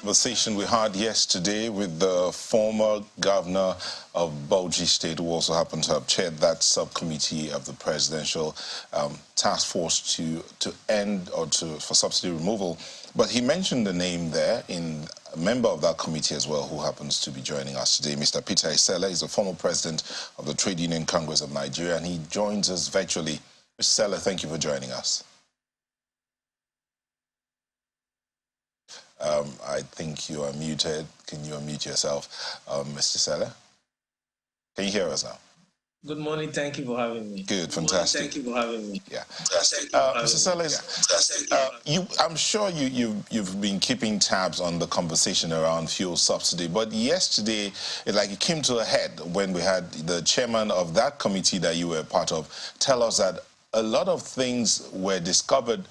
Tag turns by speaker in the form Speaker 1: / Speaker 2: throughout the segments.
Speaker 1: conversation we had yesterday with the former governor of Bauchi State, who also happened to have chaired that subcommittee of the presidential task force to end or for subsidy removal. But he mentioned the name there in a member of that committee as well, who happens to be joining us today, Mr. Peter Esele. He's a former president of the Trade Union Congress of Nigeria, and he joins us virtually. Mr. Esele, thank you for joining us. I think you are muted. Can you unmute yourself, Mr. Esele? Can you hear us now?
Speaker 2: Good morning. Thank you for having me.
Speaker 1: Good, fantastic.
Speaker 2: Thank you for having me.
Speaker 1: Yeah, fantastic. Mr. Esele, I'm sure you've been keeping tabs on the conversation around fuel subsidy, but yesterday, it came to a head when we had the chairman of that committee that you were part of tell us that a lot of things were discovered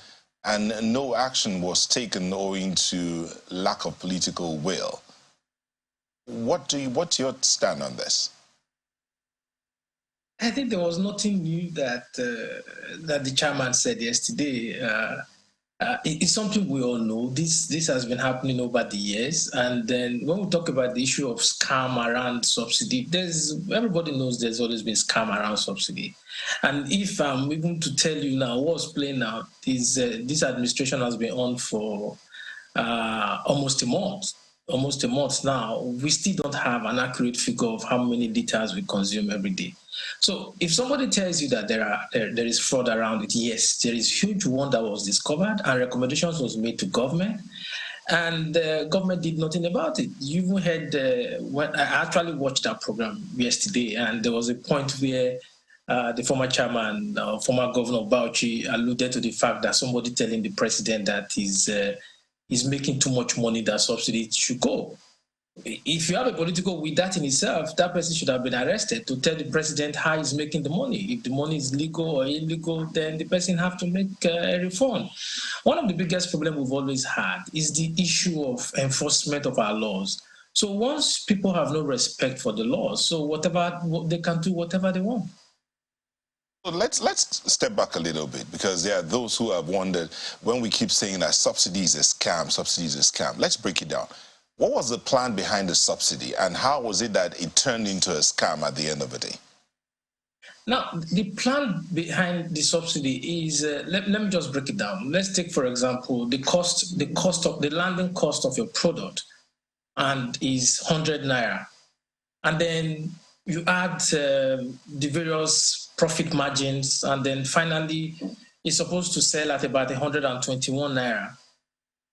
Speaker 1: and no action was taken owing to lack of political will. What's your stand on this?
Speaker 2: I think there was nothing new that the chairman said yesterday. It's something we all know. This has been happening over the years. And then when we talk about the issue of scam around subsidy, everybody knows there's always been scam around subsidy. And if I'm even to tell you now what's playing out is this administration has been on for almost a month now. We still don't have an accurate figure of how many liters we consume every day. So if somebody tells you that there is fraud around it, yes, there is huge one that was discovered and recommendations was made to government, and the government did nothing about it. You even heard, when I actually watched that program yesterday, and there was a point where the former chairman, former governor of Bauchi alluded to the fact that somebody telling the president that he's making too much money, that subsidy should go. If you have a political will, that in itself, that person should have been arrested to tell the president how he's making the money. If the money is legal or illegal, then the person have to make a refund. One of the biggest problems we've always had is the issue of enforcement of our laws. So once people have no respect for the laws, so they can do whatever they want.
Speaker 1: So let's step back a little bit, because there are those who have wondered, when we keep saying that subsidy is a scam, subsidy is a scam. Let's break it down. What was the plan behind the subsidy, and how was it that it turned into a scam at the end of the day?
Speaker 2: Now, the plan behind the subsidy is, let me just break it down. Let's take, for example, the landing cost of your product, and is 100 naira. And then you add the various profit margins, and then finally it's supposed to sell at about 121 naira.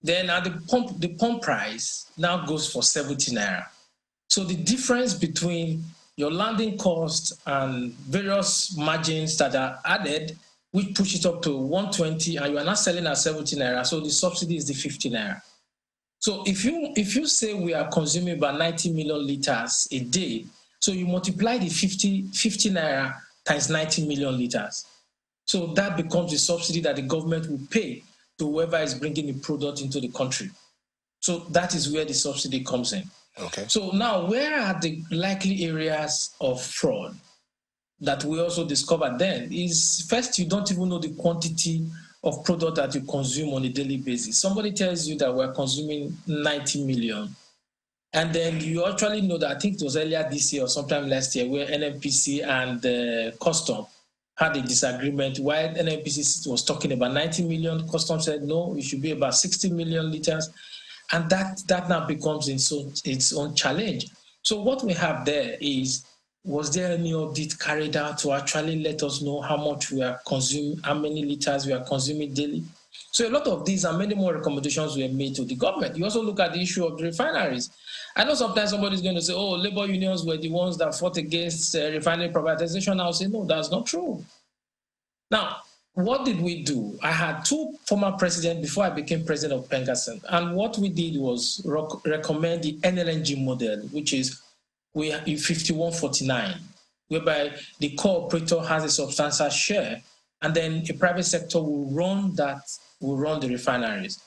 Speaker 2: Then at the pump price now goes for 70 naira. So the difference between your landing cost and various margins that are added, which push it up to 120, and you are not selling at 70 naira, so the subsidy is the 50 naira. So if you say we are consuming about 90 million liters a day, so you multiply the 50 naira times 90 million liters. So that becomes the subsidy that the government will pay to whoever is bringing the product into the country. So that is where the subsidy comes in.
Speaker 1: Okay.
Speaker 2: So now, where are the likely areas of fraud that we also discovered then is, first, you don't even know the quantity of product that you consume on a daily basis. Somebody tells you that we're consuming 90 million. And then you actually know that, I think it was earlier this year or sometime last year, where NNPC and Custom had a disagreement. While NNPC was talking about 90 million, Custom said, no, it should be about 60 million liters. And that now becomes its own challenge. So what we have there is, was there any audit carried out to actually let us know how much we are consuming, how many liters we are consuming daily? So a lot of these and many more recommendations were made to the government. You also look at the issue of the refineries. I know sometimes somebody's going to say, oh, labor unions were the ones that fought against refinery privatization. I'll say, no, that's not true. Now, what did we do? I had two former presidents before I became president of Pengasen. And what we did was recommend the NLNG model, which is we have 51-49, whereby the core operator has a substantial share, and then a private sector will run the refineries.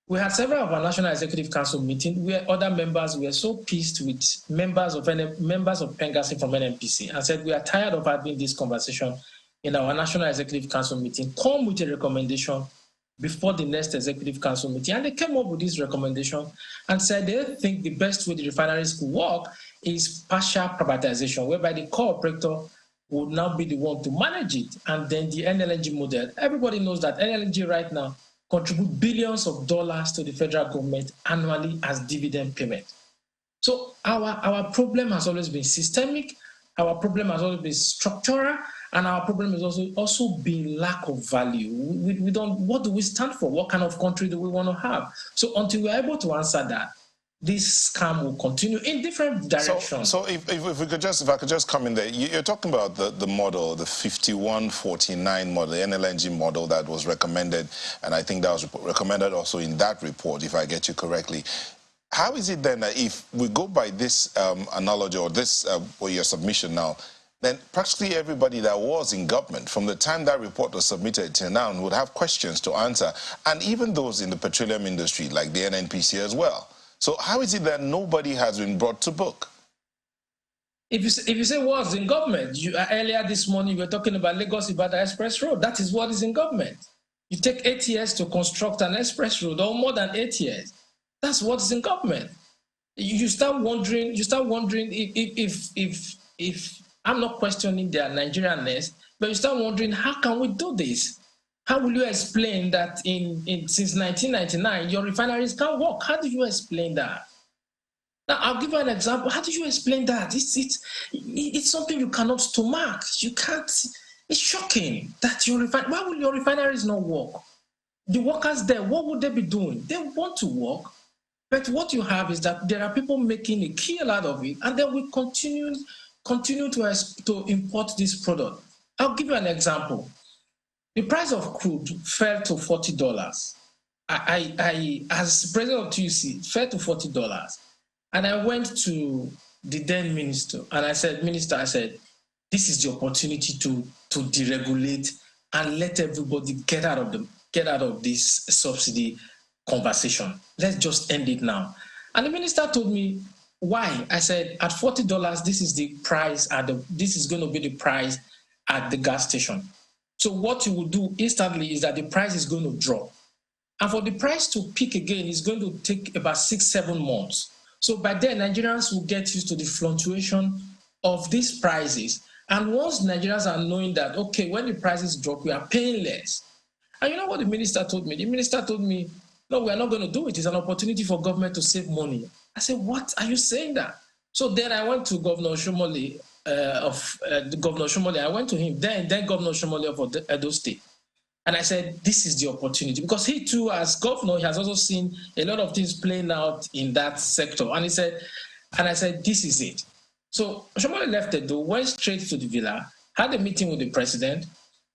Speaker 2: We had several of our National Executive Council meetings where other members were so pissed with members of Pengasen from NNPC and said, we are tired of having this conversation in our National Executive Council meeting. Come with a recommendation before the next executive council meeting, and they came up with this recommendation and said they think the best way the refineries could work is partial privatization, whereby the core operator would now be the one to manage it, and then the NLNG model. Everybody knows that NLNG right now contribute billions of dollars to the federal government annually as dividend payment. So our problem has always been systemic, our problem has always been structural, and our problem has also been lack of value. We don't, what do we stand for? What kind of country do we want to have? So until we're able to answer that, this scam will continue in different directions.
Speaker 1: So if I could just come in there, you're talking about the model, the 5149 model, the NLNG model that was recommended, and I think that was recommended also in that report, if I get you correctly. How is it then that if we go by this analogy or this or your submission now, then practically everybody that was in government from the time that report was submitted till now would have questions to answer, and even those in the petroleum industry like the NNPC as well. So how is it that nobody has been brought to book?
Speaker 2: If you say what's in government, earlier this morning you were talking about Lagos-Ibadan Express Road. That is what is in government. You take 8 years to construct an express road, or more than 8 years. That's what is in government. You start wondering if I'm not questioning their Nigerianness, but you start wondering, how can we do this? How will you explain that since 1999, your refineries can't work? How do you explain that? Now, I'll give you an example. How do you explain that? It's something you cannot stomach. You can't. It's shocking that why will your refineries not work? The workers there, what would they be doing? They want to work, but what you have is that there are people making a kill out of it, and then we continue to import this product. I'll give you an example. The price of crude fell to $40. I as president of TUC, fell to $40. And I went to the then minister and I said, Minister, this is the opportunity to deregulate and let everybody get out of this subsidy conversation. Let's just end it now. And the minister told me, why? I said, at $40, this is the price this is going to be the price at the gas station. So what you will do instantly is that the price is going to drop. And for the price to peak again, it's going to take about 6-7 months. So by then, Nigerians will get used to the fluctuation of these prices. And once Nigerians are knowing that, okay, when the prices drop, we are paying less. And you know what the minister told me? The minister told me, no, we are not going to do it. It's an opportunity for government to save money. I said, what are you saying that? So then I went to Governor Shomole, Governor Shomole. I went to him, then Governor Shomole of Edo State. And I said, this is the opportunity. Because he too, as governor, he has also seen a lot of things playing out in that sector. And I said, this is it. So Shomole left Edo, went straight to the villa, had a meeting with the president,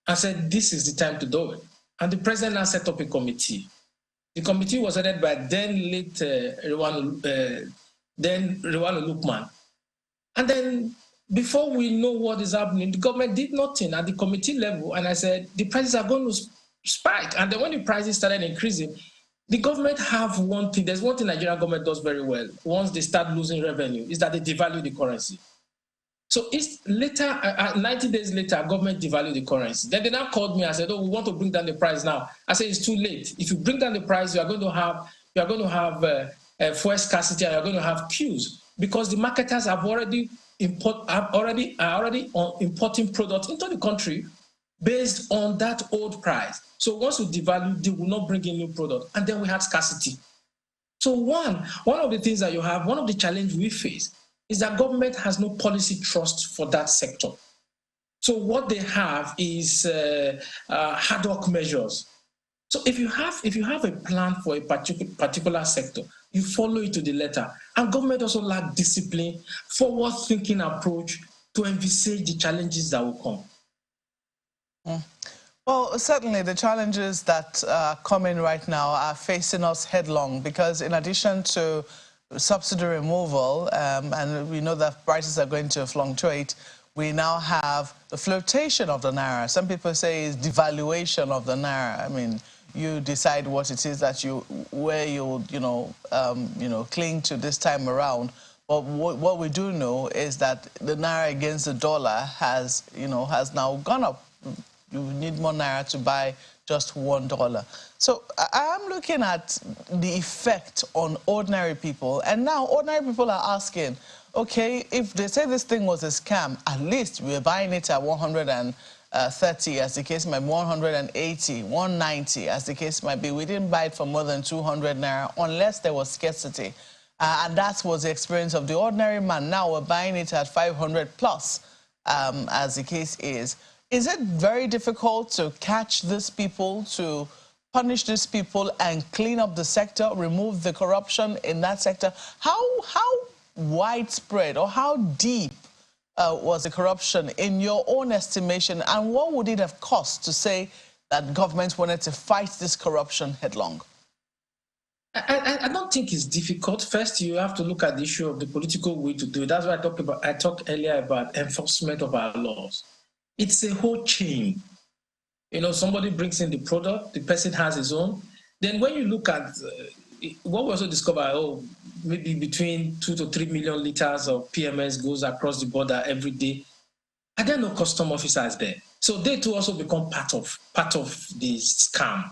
Speaker 2: and said, this is the time to do it. And the president now set up a committee. The committee was headed by then late Rewanu Lukman. And then before we know what is happening, the government did nothing at the committee level. And I said, the prices are going to spike. And then when the prices started increasing, the government have one thing. There's one thing Nigerian government does very well. Once they start losing revenue, is that they devalue the currency. So it's later, 90 days later, government devalued the currency. Then they now called me and said, oh, we want to bring down the price now. I said, it's too late. If you bring down the price, you are going to have fuel scarcity, and you're going to have queues, because the marketers have already importing products into the country based on that old price. So once we devalue, they will not bring in new product, and then we had scarcity. So one of the things that you have, one of the challenges we face is that government has no policy trust for that sector. So what they have is ad hoc measures. So if you have a plan for a particular sector, you follow it to the letter. And government also lack discipline, forward-thinking approach to envisage the challenges that will come.
Speaker 3: Well, certainly the challenges that are coming right now are facing us headlong, because in addition to subsidy removal, and we know that prices are going to fluctuate, we now have the flotation of the naira. Some people say it's devaluation of the naira. I mean, you decide what it is that you cling to this time around. But what we do know is that the naira against the dollar has now gone up. You need more naira to buy just $1. So I'm looking at the effect on ordinary people, and now ordinary people are asking, okay, if they say this thing was a scam, at least we're buying it at 130, as the case might be, 180, 190, as the case might be. We didn't buy it for more than 200 naira unless there was scarcity. And that was the experience of the ordinary man. Now we're buying it at 500 plus, as the case is. Is it very difficult to catch these people, to punish these people and clean up the sector, remove the corruption in that sector? How widespread or how deep was the corruption in your own estimation, and what would it have cost to say that government wanted to fight this corruption headlong?
Speaker 2: I don't think it's difficult. First, you have to look at the issue of the political will to do it. That's why I talked earlier about enforcement of our laws. It's a whole chain. You know, somebody brings in the product, the person has his own. Then when you look at what we also discover, maybe between 2 to 3 million liters of PMS goes across the border every day. And there are no custom officers there. So they too also become part of the scam.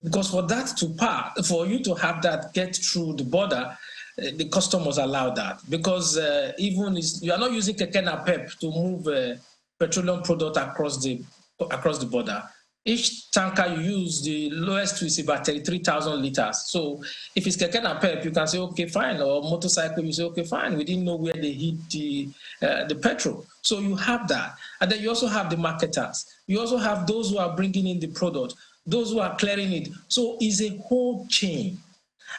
Speaker 2: Because for you to have that get through the border, the customers allow that. Because even you are not using keke napep to move petroleum product across the border. Each tanker you use, the lowest is about 33,000 liters. So if it's keke napep, you can say, okay, fine. Or motorcycle, you say, okay, fine. We didn't know where they hit the petrol. So you have that. And then you also have the marketers. You also have those who are bringing in the product, those who are clearing it. So it's a whole chain.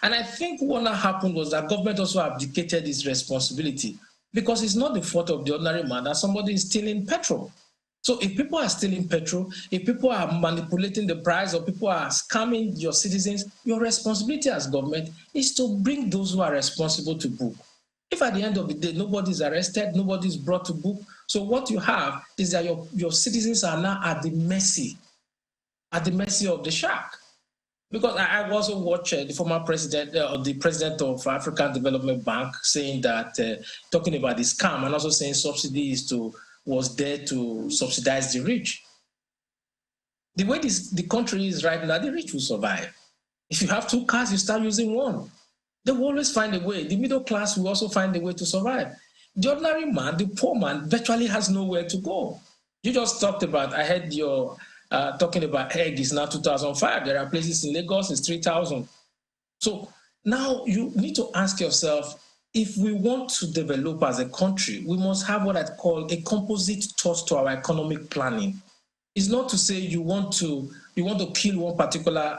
Speaker 2: And I think what happened was that government also abdicated its responsibility, because it's not the fault of the ordinary man that somebody is stealing petrol. So if people are stealing petrol, if people are manipulating the price, or people are scamming your citizens, your responsibility as government is to bring those who are responsible to book. If at the end of the day, nobody is arrested, nobody is brought to book, so what you have is that your citizens are now at the mercy of the shark. Because I also watched the former president, the president of African Development Bank, saying that, talking about the scam, and also saying subsidy was there to subsidize the rich. The way the country is right now, the rich will survive. If you have 2 cars, you start using one. They will always find a way. The middle class will also find a way to survive. The ordinary man, the poor man, virtually has nowhere to go. You just talked about, I heard your talking about egg is now 2005. There are places in Lagos, it's 3,000. So now you need to ask yourself, if we want to develop as a country, we must have what I call a composite thought to our economic planning. It's not to say you want to kill one particular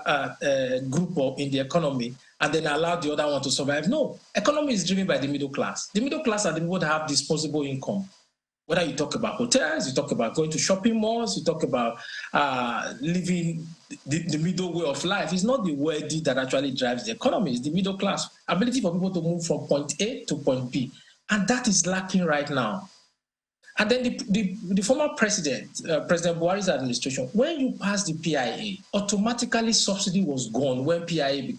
Speaker 2: group in the economy and then allow the other one to survive. No, economy is driven by the middle class. The middle class are the people that have disposable income. Whether you talk about hotels, you talk about going to shopping malls, you talk about living the middle way of life. It's not the wealthy that actually drives the economy. It's the middle class. Ability for people to move from point A to point B. And that is lacking right now. And then the former president, President Buhari's administration, when you pass the PIA, automatically subsidy was gone when PIA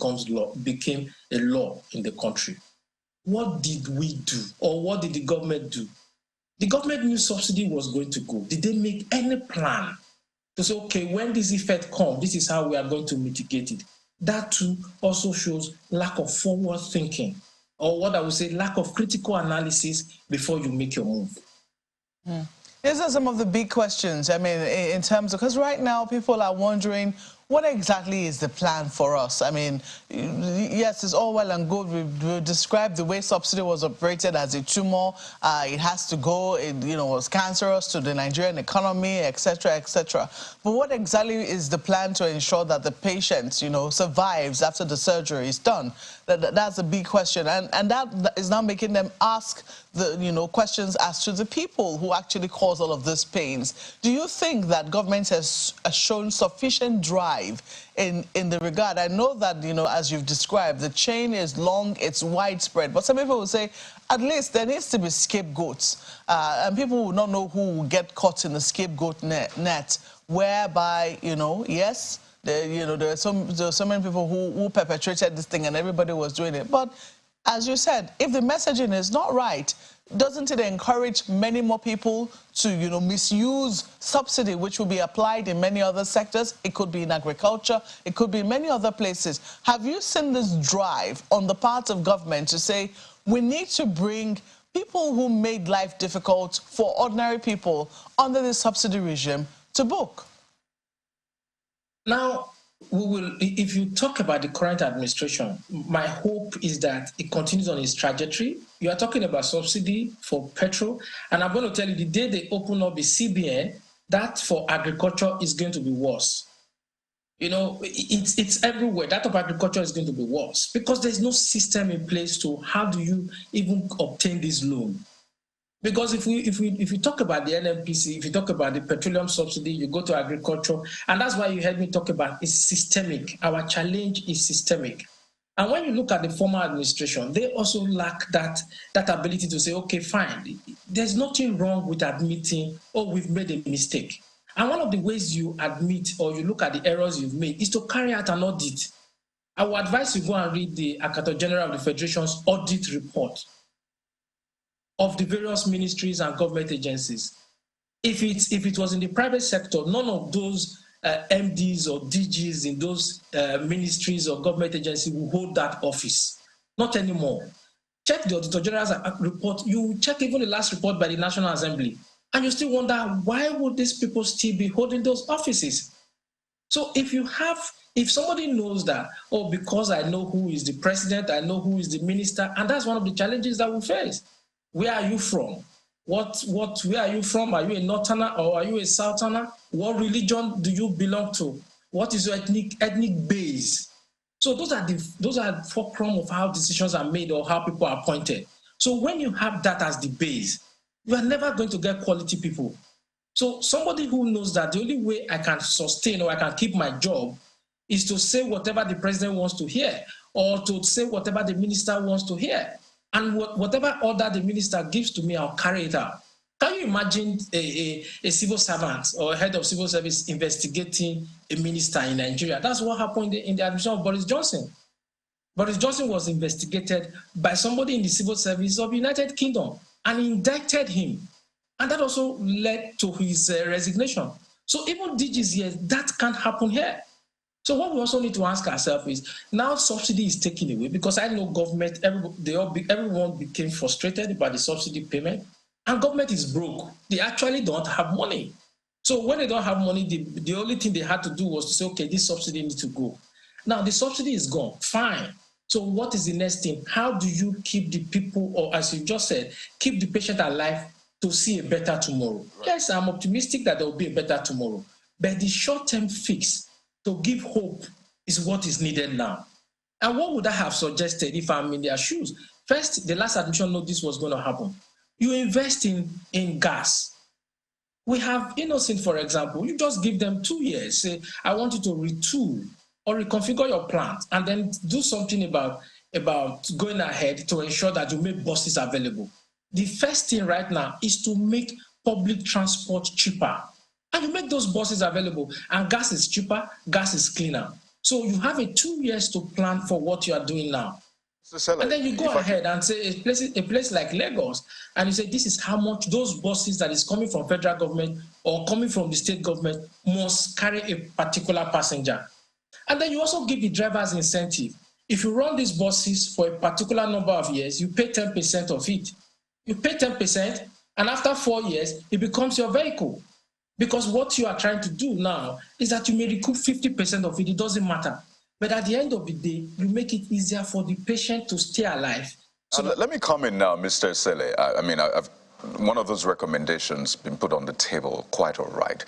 Speaker 2: became a law in the country. What did we do? Or what did the government do? The government knew subsidy was going to go. Did they make any plan to say, okay, when this effect comes, this is how we are going to mitigate it? That too also shows lack of forward thinking, or what I would say, lack of critical analysis before you make your move.
Speaker 3: These are some of the big questions. I mean, in terms of, because right now people are wondering, what exactly is the plan for us? I mean, yes, it's all well and good. We've described the way subsidy was operated as a tumor. It has to go. It, was cancerous to the Nigerian economy, etc., etc. But what exactly is the plan to ensure that the patient, survives after the surgery is done? That's a big question, and that is now making them ask the questions as to the people who actually cause all of these pains. Do you think that government has shown sufficient drive in the regard? I know that, as you've described, the chain is long, it's widespread, but some people will say at least there needs to be scapegoats, and people will not know who will get caught in the scapegoat net, whereby, yes, there are so many people who perpetrated this thing and everybody was doing it. But as you said, if the messaging is not right, doesn't it encourage many more people to, you know, misuse subsidy, which will be applied in many other sectors? It could be in agriculture, it could be in many other places. Have you seen this drive on the part of government to say, we need to bring people who made life difficult for ordinary people under the subsidy regime to book?
Speaker 2: Now, we will, if you talk about the current administration, my hope is that it continues on its trajectory. You are talking about subsidy for petrol, and I'm going to tell you, the day they open up the CBN, that for agriculture is going to be worse. You know, it's everywhere. That of agriculture is going to be worse because there's no system in place to how do you even obtain this loan. Because if we talk about the NNPC, if you talk about the petroleum subsidy, you go to agriculture, and that's why you heard me talk about it's systemic. Our challenge is systemic. And when you look at the former administration, they also lack that ability to say, okay, fine, there's nothing wrong with admitting, oh, we've made a mistake. And one of the ways you admit or you look at the errors you've made is to carry out an audit. I would advise you go and read the Accountant General of the Federation's audit report of the various ministries and government agencies. If it was in the private sector, none of those MDs or DGs in those ministries or government agencies will hold that office. Not anymore. Check the Auditor General's report. You check even the last report by the National Assembly, and you still wonder, why would these people still be holding those offices? So if somebody knows that, oh, because I know who is the president, I know who is the minister, and that's one of the challenges that we face. Where are you from? Where are you from? Are you a Northerner or are you a Southerner? What religion do you belong to? What is your ethnic base? So those are fulcrum of how decisions are made or how people are appointed. So when you have that as the base, you are never going to get quality people. So somebody who knows that the only way I can sustain or I can keep my job is to say whatever the president wants to hear or to say whatever the minister wants to hear. And whatever order the minister gives to me, I'll carry it out. Can you imagine a civil servant or a head of civil service investigating a minister in Nigeria? That's what happened in the administration of Boris Johnson. Boris Johnson was investigated by somebody in the civil service of the United Kingdom and indicted him. And that also led to his resignation. So even DGs here, that can't happen here. So what we also need to ask ourselves is, now subsidy is taken away because I know government, everyone became frustrated about the subsidy payment, and government is broke. They actually don't have money. So when they don't have money, the only thing they had to do was to say, okay, this subsidy needs to go. Now the subsidy is gone, fine. So what is the next thing? How do you keep the people, or as you just said, keep the patient alive to see a better tomorrow? Right. Yes, I'm optimistic that there will be a better tomorrow, but the short-term fix to give hope is what is needed now. And what would I have suggested if I'm in their shoes? First, the last administration knew this was going to happen. You invest in gas. We have Innocent, for example. You just give them 2 years. Say, I want you to retool or reconfigure your plant and then do something about going ahead to ensure that you make buses available. The first thing right now is to make public transport cheaper. And you make those buses available, and gas is cheaper, gas is cleaner. So you have 2 years to plan for what you are doing now. And then you go ahead and say a place like Lagos, and you say this is how much those buses that is coming from federal government or coming from the state government must carry a particular passenger. And then you also give the drivers incentive. If you run these buses for a particular number of years, you pay 10% of it. You pay 10%, and after 4 years, it becomes your vehicle. Because what you are trying to do now is that you may recoup 50% of it, it doesn't matter. But at the end of the day, you make it easier for the patient to stay alive. So
Speaker 4: let me come in now, Mr. Esele. I mean, one of those recommendations been put on the table, quite all right.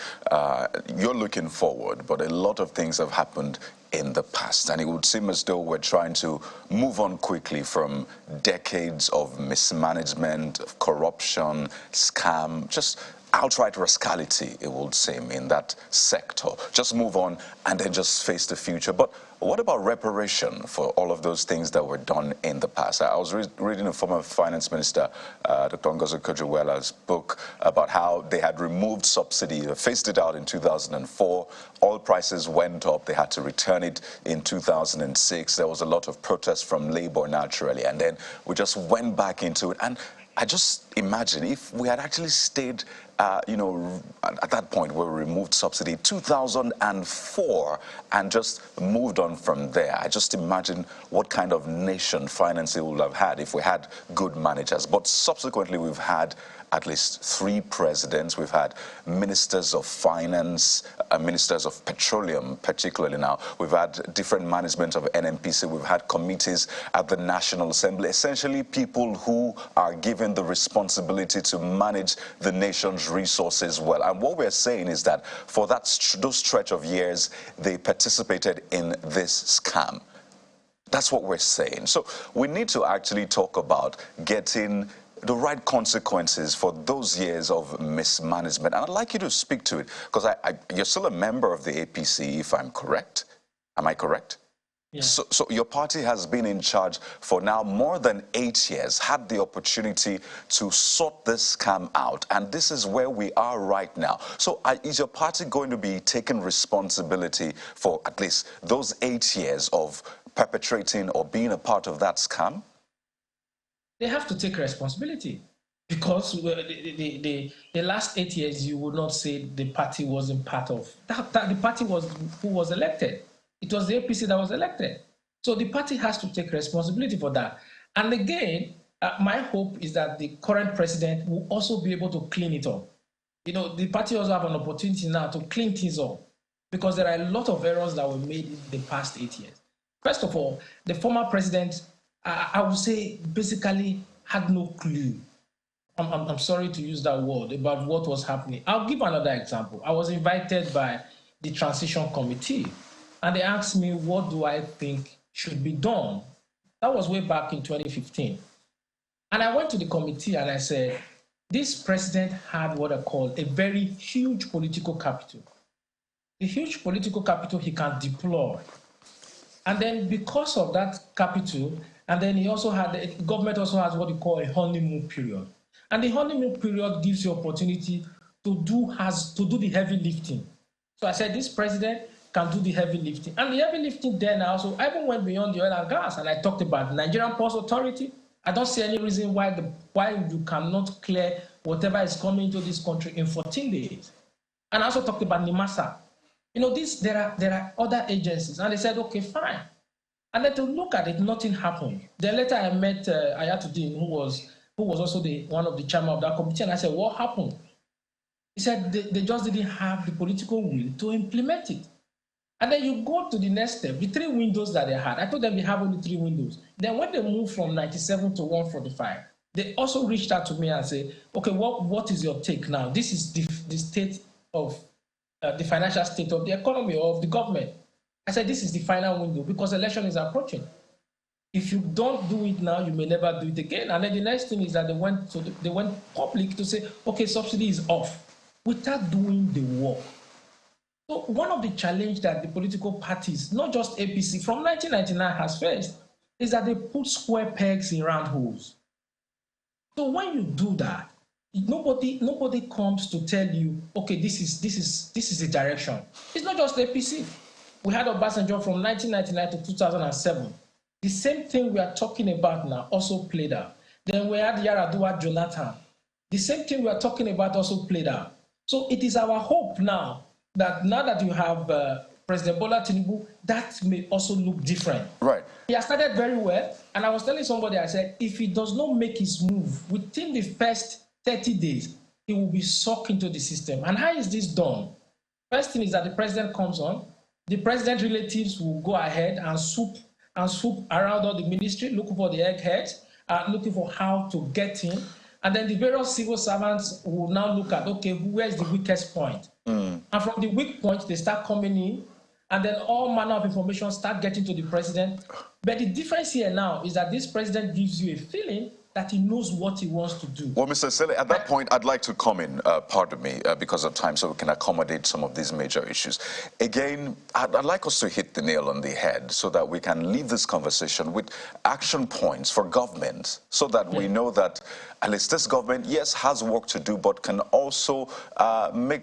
Speaker 4: You're looking forward, but a lot of things have happened in the past, and it would seem as though we're trying to move on quickly from decades of mismanagement, of corruption, scam, just outright rascality, it would seem, in that sector. Just move on and then just face the future. But what about reparation for all of those things that were done in the past? I was reading a former finance minister, Dr. Ngozi Okonjo-Iweala's book about how they had removed subsidy, they phased it out in 2004. Oil prices went up, they had to return it in 2006. There was a lot of protest from labor naturally, and then we just went back into it. And I just imagine if we had actually stayed, you know, at that point where we removed subsidy 2004 and just moved on from there. I just imagine what kind of nation finance we would have had if we had good managers. But subsequently, we've had at least 3 presidents. We've had ministers of finance, ministers of petroleum, particularly now. We've had different management of NNPC. We've had committees at the National Assembly, essentially people who are given the responsibility to manage the nation's resources well. And what we're saying is that for those stretch of years, they participated in this scam. That's what we're saying. So we need to actually talk about getting the right consequences for those years of mismanagement. And I'd like you to speak to it, because you're still a member of the APC, if I'm correct. Am I correct?
Speaker 2: Yeah.
Speaker 4: So your party has been in charge for now more than 8 years, had the opportunity to sort this scam out. And this is where we are right now. So is your party going to be taking responsibility for at least those 8 years of perpetrating or being a part of that scam?
Speaker 2: They have to take responsibility, because the last 8 years, you would not say the party wasn't part of that. The party was who was elected. It was the APC that was elected. So the party has to take responsibility for that. And again, my hope is that the current president will also be able to clean it up. You know, the party also have an opportunity now to clean things up, because there are a lot of errors that were made in the past 8 years. First of all, the former president, I would say, basically had no clue. I'm sorry to use that word, about what was happening. I'll give another example. I was invited by the transition committee, and they asked me, what do I think should be done? That was way back in 2015. And I went to the committee and I said, this president had what I call a very huge political capital. A huge political capital he can deploy. And then because of that capital, and then he also had, the government also has what you call a honeymoon period. And the honeymoon period gives you opportunity to do the heavy lifting. So I said, this president can do the heavy lifting. And the heavy lifting then also, I even went beyond the oil and gas, and I talked about Nigerian Ports Authority. I don't see any reason why you cannot clear whatever is coming into this country in 14 days. And I also talked about NIMASA. You know, there are other agencies, and they said, okay, fine. And then to look at it, nothing happened. Then later I met Ayatollah, who was also one of the chairman of that committee, and I said, what happened? He said they just didn't have the political will to implement it. And then you go to the next step, the 3 windows that they had. I told them they have only 3 windows. Then when they moved from 97 to 145, they also reached out to me and said, okay, what is your take now? This is the state of the financial state of the economy or of the government. I said, this is the final window, because election is approaching. If you don't do it now, you may never do it again. And then the next thing is that they went public to say, okay, subsidy is off, without doing the work. So one of the challenges that the political parties, not just APC, from 1999 has faced, is that they put square pegs in round holes. So when you do that, nobody comes to tell you, okay, this is the direction. It's not just APC. We had Obasanjo from 1999 to 2007. The same thing we are talking about now also played out. Then we had Yaradua Jonathan. The same thing we are talking about also played out. So it is our hope now that you have President Bola Tinubu, that may also look different.
Speaker 4: Right.
Speaker 2: He has started very well, and I was telling somebody, I said, if he does not make his move within the first 30 days, he will be sucked into the system. And how is this done? First thing is that the president comes on, the president relatives will go ahead and swoop around all the ministry, looking for the eggheads, looking for how to get in. And then the various civil servants will now look at, okay, where is the weakest point? And from the weak point, they start coming in, and then all manner of information start getting to the president. But the difference here now is that this president gives you a feeling that he knows what he wants to do.
Speaker 4: Well, Mr. Esele, at that point, I'd like to come in, pardon me, because of time, so we can accommodate some of these major issues. Again, I'd like us to hit the nail on the head so that we can leave this conversation with action points for government, so that we know that at least this government, yes, has work to do, but can also make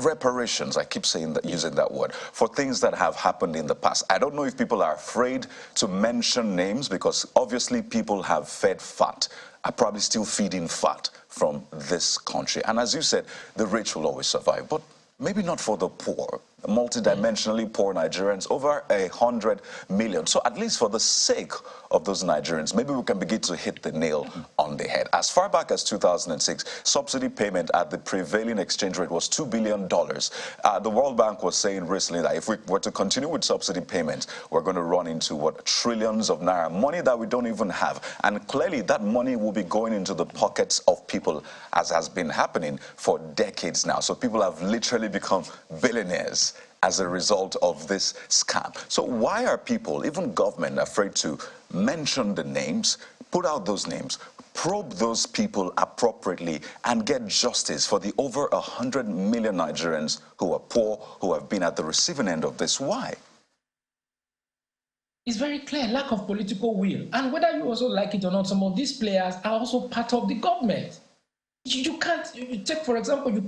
Speaker 4: reparations, I keep saying that, using that word, for things that have happened in the past. I don't know if people are afraid to mention names, because obviously people have fed fat are probably still feeding fat from this country. And as you said, the rich will always survive, but maybe not for the poor, multidimensionally poor Nigerians, over 100 million. So at least for the sake of those Nigerians, maybe we can begin to hit the nail on the head. As far back as 2006, subsidy payment at the prevailing exchange rate was $2 billion. The World Bank was saying recently that if we were to continue with subsidy payments, we're going to run into, what, trillions of naira, money that we don't even have. And clearly that money will be going into the pockets of people, as has been happening for decades now. So people have literally become billionaires as a result of this scam. So why are people, even government, afraid to mention the names, put out those names, probe those people appropriately, and get justice for the over 100 million Nigerians who are poor, who have been at the receiving end of this? Why?
Speaker 2: It's very clear, lack of political will. And whether you also like it or not, some of these players are also part of the government. You can't, take for example, you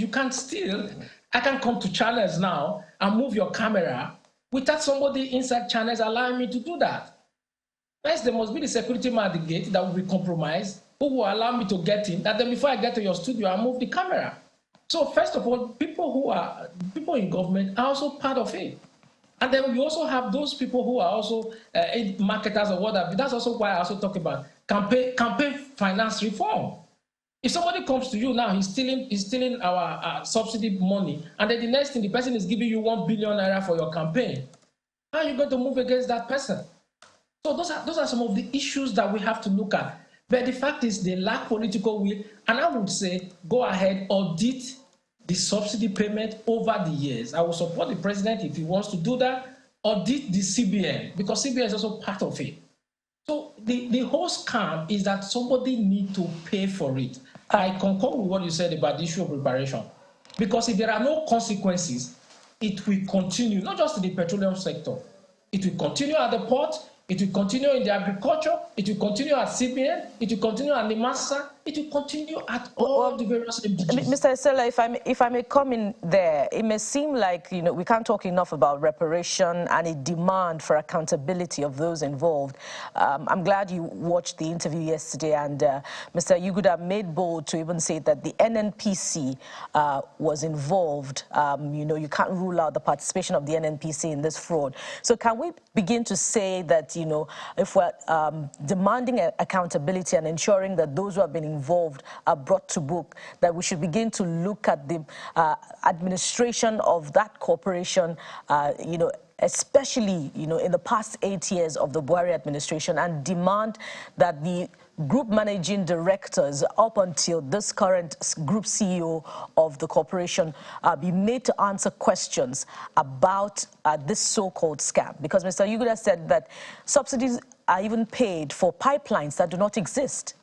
Speaker 2: can't steal. I can come to channels now and move your camera without somebody inside channels allowing me to do that. First, there must be the security man at the gate that will be compromised, who will allow me to get in, that then before I get to your studio, I move the camera. So first of all, people in government are also part of it. And then we also have those people who are also marketers or whatever. That's also why I also talk about campaign finance reform. If somebody comes to you now, he's stealing our subsidy money, and then the next thing, the person is giving you 1 billion naira for your campaign, how are you going to move against that person? So those are some of the issues that we have to look at. But the fact is they lack political will, and I would say go ahead, audit the subsidy payment over the years. I will support the president if he wants to do that. Audit the CBN, because CBN is also part of it. So the whole scam is that somebody needs to pay for it. I concur with what you said about the issue of reparation. Because if there are no consequences, it will continue, not just in the petroleum sector. It will continue at the port, it will continue in the agriculture, it will continue at CBN, it will continue at the Massa, it will continue at all the various MDGs.
Speaker 5: Mr. Esele, if I may come in there, it may seem like, you know, we can't talk enough about reparation and a demand for accountability of those involved. I'm glad you watched the interview yesterday, and Mr. Yuguda made bold to even say that the NNPC was involved. You know, you can't rule out the participation of the NNPC in this fraud. So can we begin to say that, you know, if we're demanding accountability and ensuring that those who have been involved are brought to book, that we should begin to look at the administration of that corporation, you know, especially, you know, in the past 8 years of the Buhari administration, and demand that the group managing directors up until this current group CEO of the corporation be made to answer questions about this so-called scam? Because Mr. Yuguda said that subsidies are even paid for pipelines that do not exist.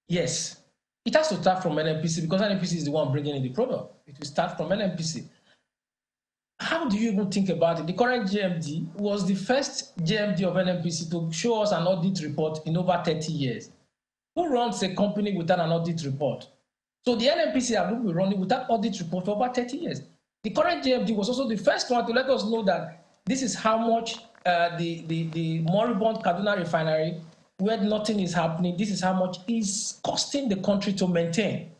Speaker 2: Yes, it has to start from NNPC, because NNPC is the one bringing in the product. It will start from NNPC. How do you even think about it? The current GMD was the first GMD of NNPC to show us an audit report in over 30 years. Who runs a company without an audit report? So the NNPC have been running without audit report for over 30 years. The current GMD was also the first one to let us know that this is how much the moribund Kaduna refinery, where nothing is happening, this is how much is costing the country to maintain.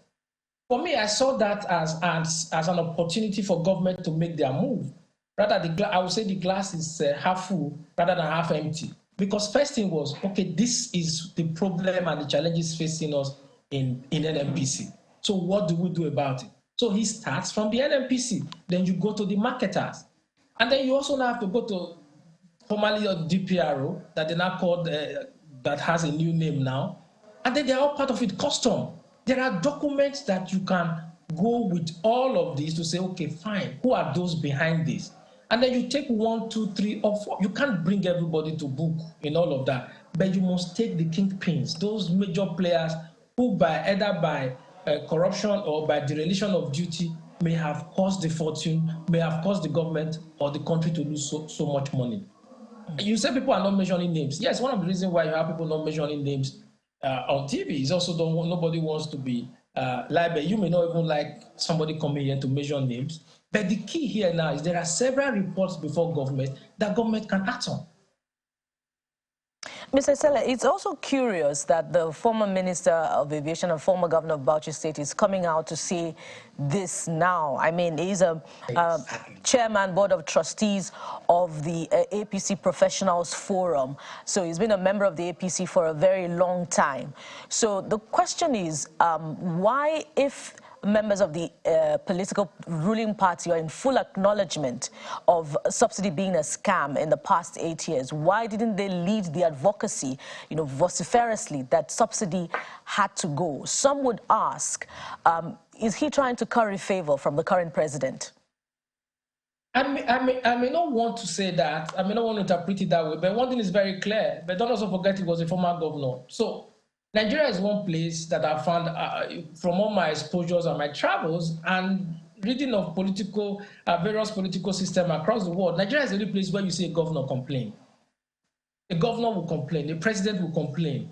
Speaker 2: For me, I saw that as an opportunity for government to make their move. Rather, I would say the glass is half full rather than half empty. Because first thing was, okay, this is the problem and the challenges facing us in NNPC. So what do we do about it? So he starts from the NNPC, then you go to the marketers. And then you also now have to go to formerly a DPRO that they now called, that has a new name now. And then they're all part of it, custom. There are documents that you can go with all of these to say, okay, fine, who are those behind this? And then you take 1, 2, 3, or 4. You can't bring everybody to book in all of that, but you must take the kingpins, those major players who either by corruption or by dereliction of duty may have caused the fortune, may have caused the government or the country to lose so much money. You say people are not mentioning names. Yes, one of the reasons why you have people not mentioning names on TV is also nobody wants to be liable. You may not even like somebody coming here to mention names. But the key here now is there are several reports before government that government can act on.
Speaker 5: Mr. Esele, it's also curious that the former Minister of Aviation and former Governor of Bauchi State is coming out to say this now. I mean, he's a chairman, board of trustees of the APC Professionals Forum. So he's been a member of the APC for a very long time. So the question is, why, if members of the political ruling party are in full acknowledgement of subsidy being a scam in the past 8 years, why didn't they lead the advocacy, vociferously that subsidy had to go? Some would ask, is he trying to curry favor from the current president?
Speaker 2: I may not want to say that. I may not want to interpret it that way. But one thing is very clear. But don't also forget he was a former governor. So Nigeria is one place that I found from all my exposures and my travels and reading of various political systems across the world. Nigeria is the only place where you see a governor complain. A governor will complain. A president will complain.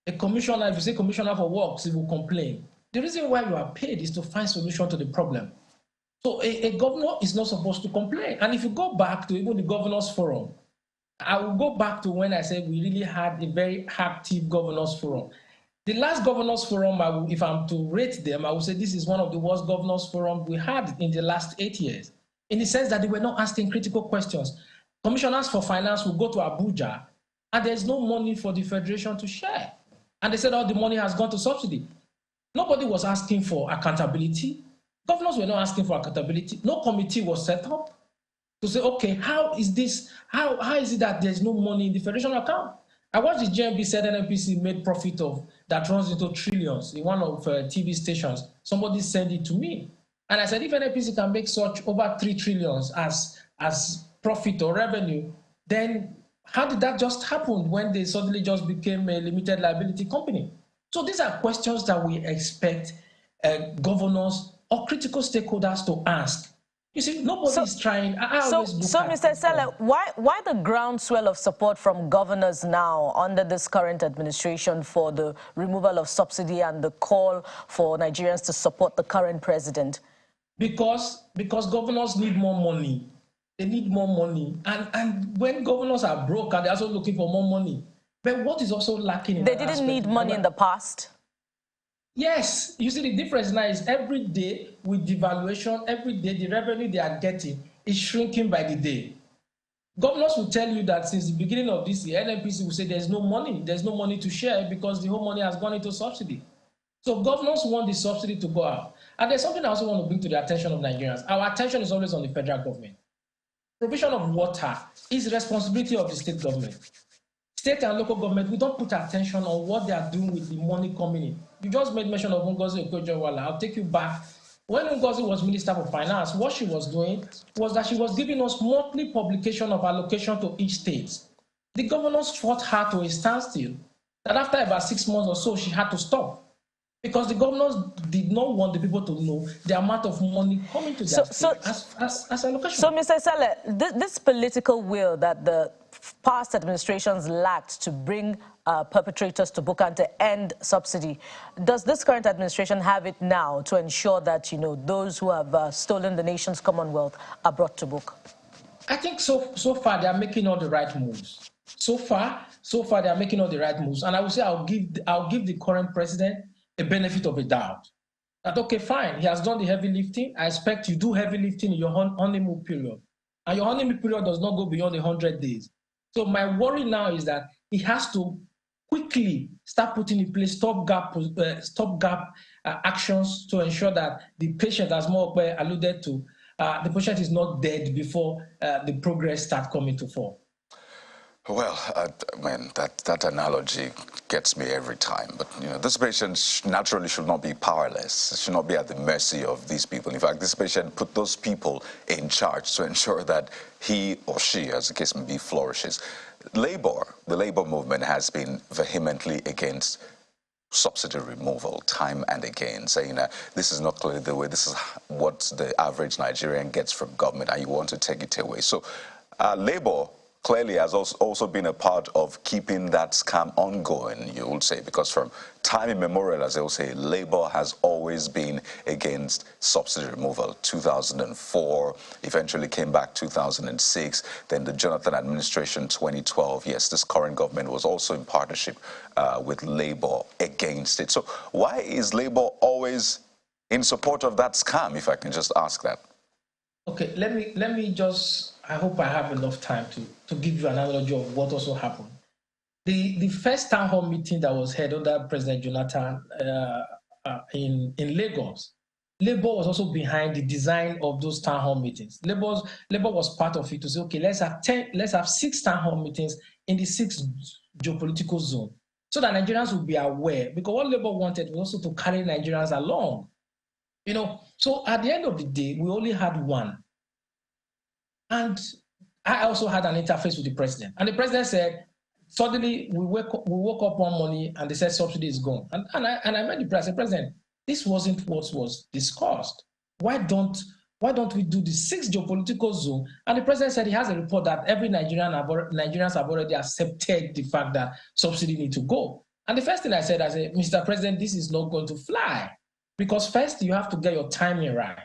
Speaker 2: A commissioner, if you say commissioner for works, he will complain. The reason why you are paid is to find solution to the problem. So a governor is not supposed to complain. And if you go back to even the governors forum, I will go back to when I said we really had a very active governors forum. The last governors forum, if I'm to rate them, I would say this is one of the worst governors forum we had in the last 8 years, in the sense that they were not asking critical questions. Commissioners for finance will go to Abuja, and there's no money for the federation to share. And they said all the money has gone to subsidy. Nobody was asking for accountability. Governors were not asking for accountability. No committee was set up to say, okay, how is it that there's no money in the federation account? I watched the GMB said NNPC made profit of that runs into trillions in one of TV stations. Somebody sent it to me. And I said, if NNPC can make such over 3 trillions as profit or revenue, then how did that just happen when they suddenly just became a limited liability company? So these are questions that we expect governors or critical stakeholders to ask. You see, nobody is trying.
Speaker 5: So, Mr. Esele, why the groundswell of support from governors now under this current administration for the removal of subsidy and the call for Nigerians to support the current president?
Speaker 2: Because governors need more money. They need more money. And when governors are broke, and they're also looking for more money. But what is also lacking in
Speaker 5: They didn't need money in the past?
Speaker 2: Yes, you see the difference now is every day with devaluation, every day the revenue they are getting is shrinking by the day. Governors will tell you that since the beginning of this year, NNPC will say there's no money to share because the whole money has gone into subsidy. So governors want the subsidy to go out. And there's something I also want to bring to the attention of Nigerians. Our attention is always on the federal government. Provision of water is the responsibility of the state government. State and local government, we don't put attention on what they are doing with the money coming in. You just made mention of Ngozi Okonjo-Iweala. I'll take you back. When Ngozi was Minister for Finance, what she was doing was that she was giving us monthly publication of allocation to each state. The governors fought her to a standstill, that after about 6 months or so, she had to stop. Because the governors did not want the people to know the amount of money coming to their state as allocation.
Speaker 5: So, Mr. Esele, this political will that the past administrations lacked to bring perpetrators to book and to end subsidy, does this current administration have it now to ensure that, those who have stolen the nation's commonwealth are brought to book?
Speaker 2: I think so far they are making all the right moves. So far they are making all the right moves. And I would say I'll give the current president a benefit of a doubt. That, okay, fine, he has done the heavy lifting. I expect you do heavy lifting in your honeymoon period. And your honeymoon period does not go beyond 100 days. So my worry now is that he has to quickly start putting in place stopgap actions to ensure that the patient, as Mookwe alluded to, the patient is not dead before the progress starts coming to fall.
Speaker 4: Well, man, that analogy gets me every time. But, this patient naturally should not be powerless. It should not be at the mercy of these people. In fact, this patient put those people in charge to ensure that he or she, as the case may be, flourishes. The labor movement has been vehemently against subsidy removal time and again, saying that this is not clearly the way, this is what the average Nigerian gets from government, and you want to take it away. So Labour clearly has also been a part of keeping that scam ongoing, you would say, because from time immemorial, as they will say, Labour has always been against subsidy removal. 2004, eventually came back 2006, then the Jonathan administration 2012. Yes, this current government was also in partnership with Labour against it. So why is Labour always in support of that scam, if I can just ask that?
Speaker 2: Okay, let me just, I hope I have enough time to give you an analogy of what also happened. The first town hall meeting that was held under President Jonathan in Lagos, Labour was also behind the design of those town hall meetings. Labour was part of it to say, okay, let's have 6 town hall meetings in the 6 geopolitical zone, so that Nigerians will be aware. Because what Labour wanted was also to carry Nigerians along. You know, so at the end of the day, we only had one. And I also had an interface with the president. And the president said, suddenly we woke up one morning and they said subsidy is gone. And I met the president. President, this wasn't what was discussed. Why don't we do the 6 geopolitical zone? And the president said he has a report that every Nigerians have already accepted the fact that subsidy need to go. And the first thing I said, Mr. President, this is not going to fly. Because first, you have to get your timing right.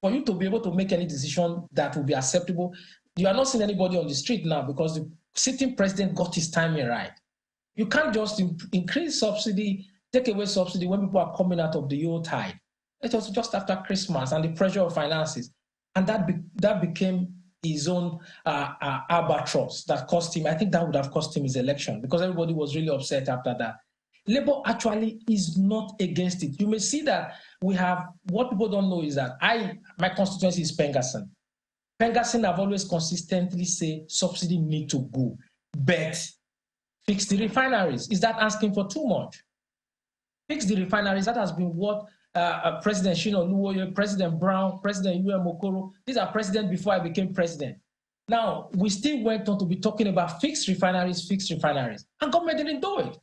Speaker 2: For you to be able to make any decision that will be acceptable, you are not seeing anybody on the street now because the sitting president got his timing right. You can't just increase subsidy, take away subsidy when people are coming out of the Yuletide. It was just after Christmas and the pressure of finances. And that became his own albatross that cost him. I think that would have cost him his election because everybody was really upset after that. Labour actually is not against it. You may see that we have, what people don't know is that my constituency is Pengassan. Pengassan have always consistently said subsidy need to go, but fix the refineries. Is that asking for too much? Fix the refineries. That has been what President Shino Nuwoye, President Brown, President U.M. Okoro, these are presidents before I became president. Now, we still went on to be talking about fixed refineries, and government didn't do it.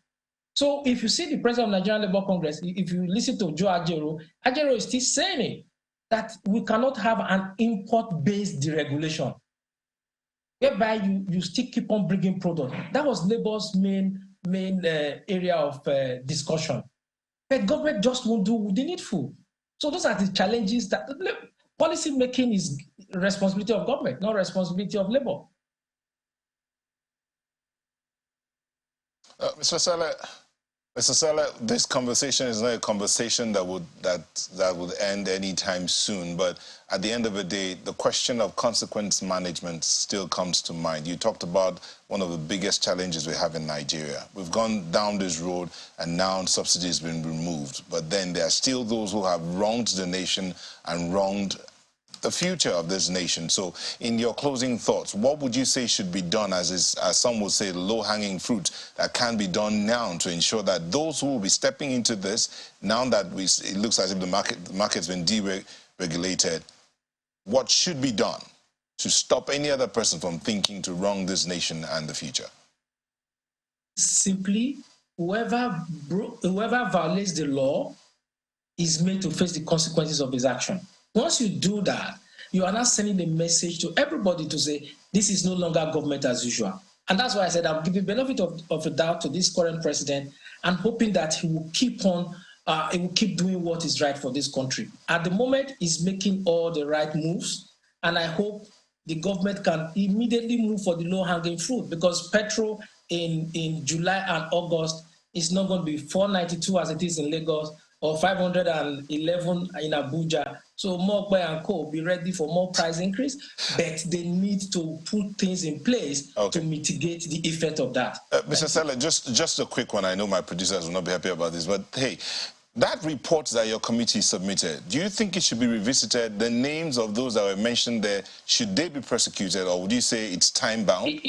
Speaker 2: So if you see the president of Nigerian Labour Congress, if you listen to Joe Ajero is still saying it, that we cannot have an import-based deregulation, whereby you still keep on bringing product. That was Labour's main area of discussion. But government just won't do the needful. So those are the challenges that policy making is responsibility of government, not responsibility of Labour.
Speaker 1: Mr. Esele, this conversation is not a conversation that would end anytime soon. But at the end of the day, the question of consequence management still comes to mind. You talked about one of the biggest challenges we have in Nigeria. We've gone down this road, and now subsidy has been removed. But then there are still those who have wronged the nation and wronged the future of this nation. So in your closing thoughts, what would you say should be done, as some would say, low-hanging fruit that can be done now to ensure that those who will be stepping into this, now that it looks as if the market's been deregulated, what should be done to stop any other person from thinking to wrong this nation and the future?
Speaker 2: Simply, whoever violates the law is made to face the consequences of his action. Once you do that, you are now sending a message to everybody to say, this is no longer government as usual. And that's why I said I'm giving benefit of the doubt to this current president and hoping that he will keep doing what is right for this country. At the moment, he's making all the right moves, and I hope the government can immediately move for the low-hanging fruit, because petrol in July and August is not going to be 492 as it is in Lagos, or 511 in Abuja. So Mokwe and Co. be ready for more price increase, but they need to put things in place to mitigate the effect of that.
Speaker 1: Mr. Esele, just a quick one. I know my producers will not be happy about this, but hey, that report that your committee submitted, do you think it should be revisited? The names of those that were mentioned there, should they be prosecuted, or would you say it's time-bound?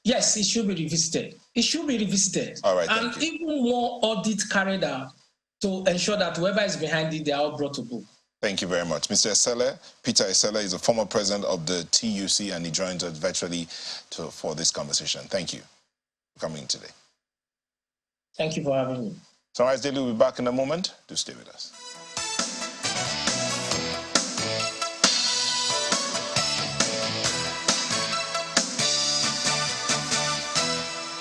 Speaker 2: Yes, it should be revisited. It should be revisited.
Speaker 1: All right,
Speaker 2: and even more audits carried out to ensure that whoever is behind it, they are all brought to book.
Speaker 1: Thank you very much. Mr. Esele, Peter Esele is a former president of the TUC, and he joins us virtually for this conversation. Thank you for coming today.
Speaker 2: Thank you for having me.
Speaker 1: Sunrise Daily will be back in a moment. Do stay with us.